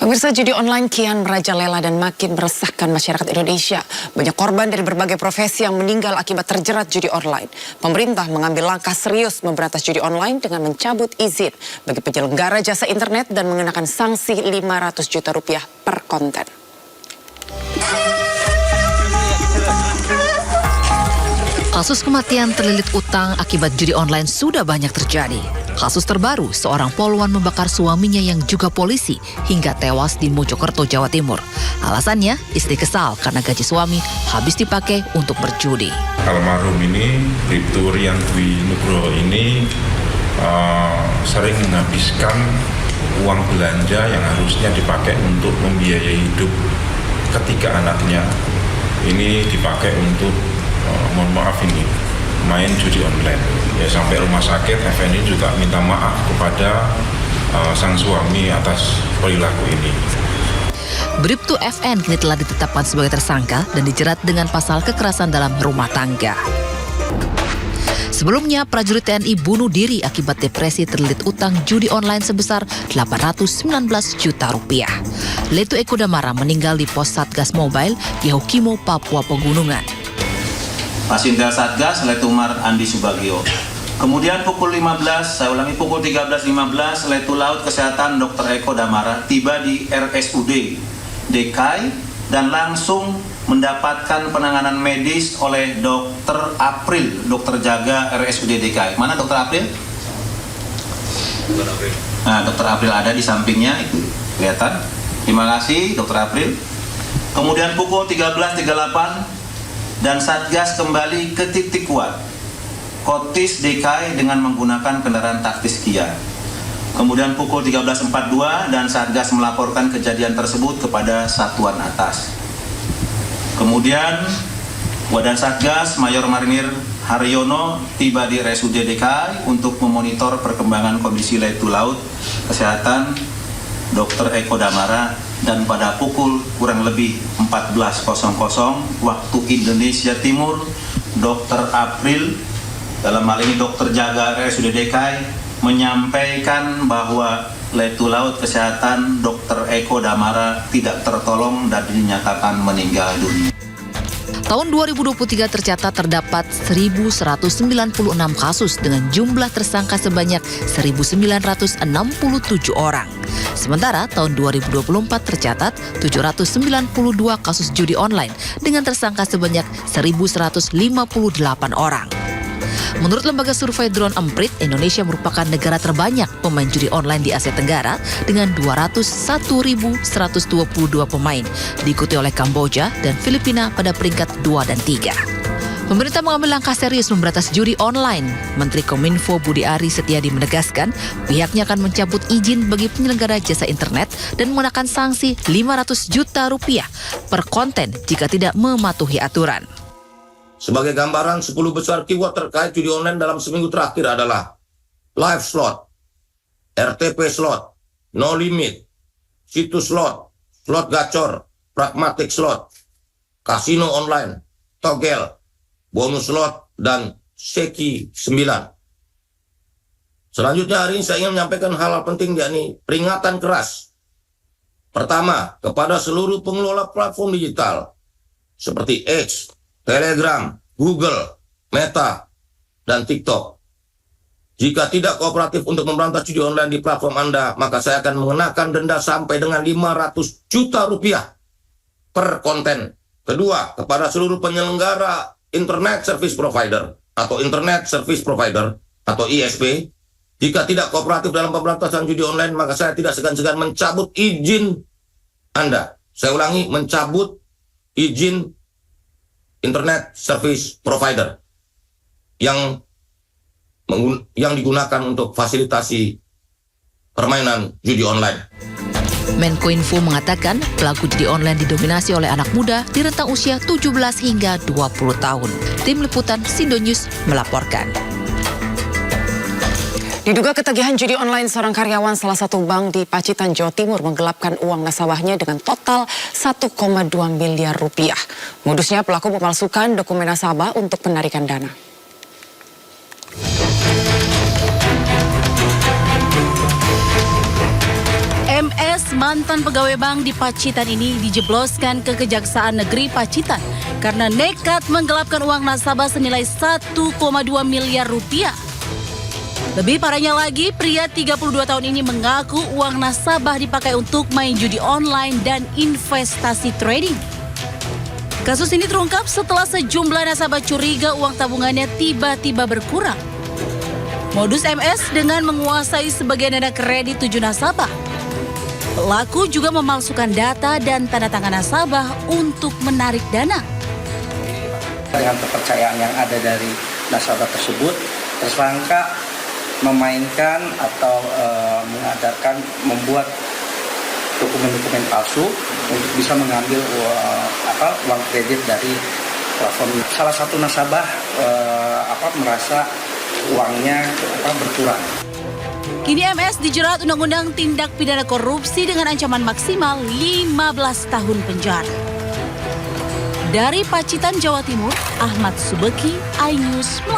Pemirsa, judi online kian merajalela dan makin meresahkan masyarakat Indonesia. Banyak korban dari berbagai profesi yang meninggal akibat terjerat judi online. Pemerintah mengambil langkah serius memberantas judi online dengan mencabut izin bagi penyelenggara jasa internet dan mengenakan sanksi 500 juta rupiah per konten. Kasus kematian terlilit utang akibat judi online sudah banyak terjadi. Kasus terbaru, seorang poluan membakar suaminya yang juga polisi hingga tewas di Mojokerto, Jawa Timur. Alasannya, istri kesal karena gaji suami habis dipakai untuk berjudi. Almarhum ini, Bribtu Rian Dwi Nugroho ini sering menghabiskan uang belanja yang harusnya dipakai untuk membiayai hidup ketiga anaknya. Ini dipakai untuk mohon maaf ini main judi online. Ya, sampai rumah sakit FNI juga minta maaf kepada sang suami atas perilaku ini. Bribtu FN kini telah ditetapkan sebagai tersangka dan dijerat dengan pasal kekerasan dalam rumah tangga. Sebelumnya, prajurit TNI bunuh diri akibat depresi terlilit utang judi online sebesar 819 juta rupiah. Letu Eko Damara meninggal di pos Satgas Mobile Yahukimo, Papua Pegunungan. Pasintel Satgas Letumar Andi Subagio. Kemudian pukul 13.15 Letu Laut Kesehatan Dr. Eko Damara tiba di RSUD DKI dan langsung mendapatkan penanganan medis oleh Dr. April, dokter jaga RSUD DKI. Mana Dr. April? Nah, Dr. April ada di sampingnya, itu kelihatan. Terima kasih Dr. April. Kemudian pukul 13.38 dan Satgas kembali ke titik kuat Kotis DKI dengan menggunakan kendaraan taktis Kia. Kemudian pukul 13.42 dan Satgas melaporkan kejadian tersebut kepada satuan atas. Kemudian Wadan Satgas Mayor Marinir Haryono tiba di RSUD DKI untuk memonitor perkembangan kondisi Letu Laut Kesehatan Dr. Eko Damara, dan pada pukul kurang lebih 14.00 waktu Indonesia Timur, Dr. April, dalam hal ini dokter jaga RSUD DKI, menyampaikan bahwa Letu Laut Kesehatan Dr. Eko Damara tidak tertolong dan dinyatakan meninggal dunia. Tahun 2023 tercatat terdapat 1.196 kasus dengan jumlah tersangka sebanyak 1.967 orang. Sementara tahun 2024 tercatat 792 kasus judi online dengan tersangka sebanyak 1.158 orang. Menurut lembaga survei Drone Emprit, Indonesia merupakan negara terbanyak pemain judi online di Asia Tenggara dengan 201.122 pemain, diikuti oleh Kamboja dan Filipina pada peringkat 2 dan 3. Pemerintah mengambil langkah serius memberantas judi online. Menteri Kominfo Budi Ari Setiadi menegaskan pihaknya akan mencabut izin bagi penyelenggara jasa internet dan mengenakan sanksi 500 juta rupiah per konten jika tidak mematuhi aturan. Sebagai gambaran, 10 besar keyword terkait judi online dalam seminggu terakhir adalah live slot, RTP slot, no limit, situs slot, slot gacor, pragmatic slot, kasino online, togel, bonus slot, dan Seki 9. Selanjutnya hari ini saya ingin menyampaikan hal penting, yakni peringatan keras. Pertama, kepada seluruh pengelola platform digital seperti X, Telegram, Google, Meta, dan TikTok. Jika tidak kooperatif untuk memberantas judi online di platform Anda, maka saya akan mengenakan denda sampai dengan 500 juta rupiah per konten. Kedua, kepada seluruh penyelenggara Internet Service Provider atau Internet Service Provider atau ISP, jika tidak kooperatif dalam pemberantasan judi online, maka saya tidak segan-segan mencabut izin Anda. Saya ulangi, mencabut izin Internet Service Provider yang digunakan untuk fasilitasi permainan judi online. Menkominfo mengatakan pelaku judi online didominasi oleh anak muda di rentang usia 17 hingga 20 tahun. Tim Liputan Sindo News melaporkan. Diduga ketagihan judi online, seorang karyawan salah satu bank di Pacitan, Jawa Timur menggelapkan uang nasabahnya dengan total 1,2 miliar rupiah. Modusnya pelaku memalsukan dokumen nasabah untuk penarikan dana. MS mantan pegawai bank di Pacitan ini dijebloskan ke Kejaksaan Negeri Pacitan karena nekat menggelapkan uang nasabah senilai 1,2 miliar rupiah. Lebih parahnya lagi, pria 32 tahun ini mengaku uang nasabah dipakai untuk main judi online dan investasi trading. Kasus ini terungkap setelah sejumlah nasabah curiga uang tabungannya tiba-tiba berkurang. Modus MS dengan menguasai sebagian dana kredit 7 nasabah. Pelaku juga memalsukan data dan tanda tangan nasabah untuk menarik dana. Dengan kepercayaan yang ada dari nasabah tersebut, tersangka memainkan atau membuat dokumen-dokumen palsu untuk bisa mengambil uang kredit dari platform. Salah satu nasabah merasa uangnya berkurang. Kini MS dijerat Undang-Undang Tindak Pidana Korupsi dengan ancaman maksimal 15 tahun penjara. Dari Pacitan, Jawa Timur, Ahmad Subeki, iNews.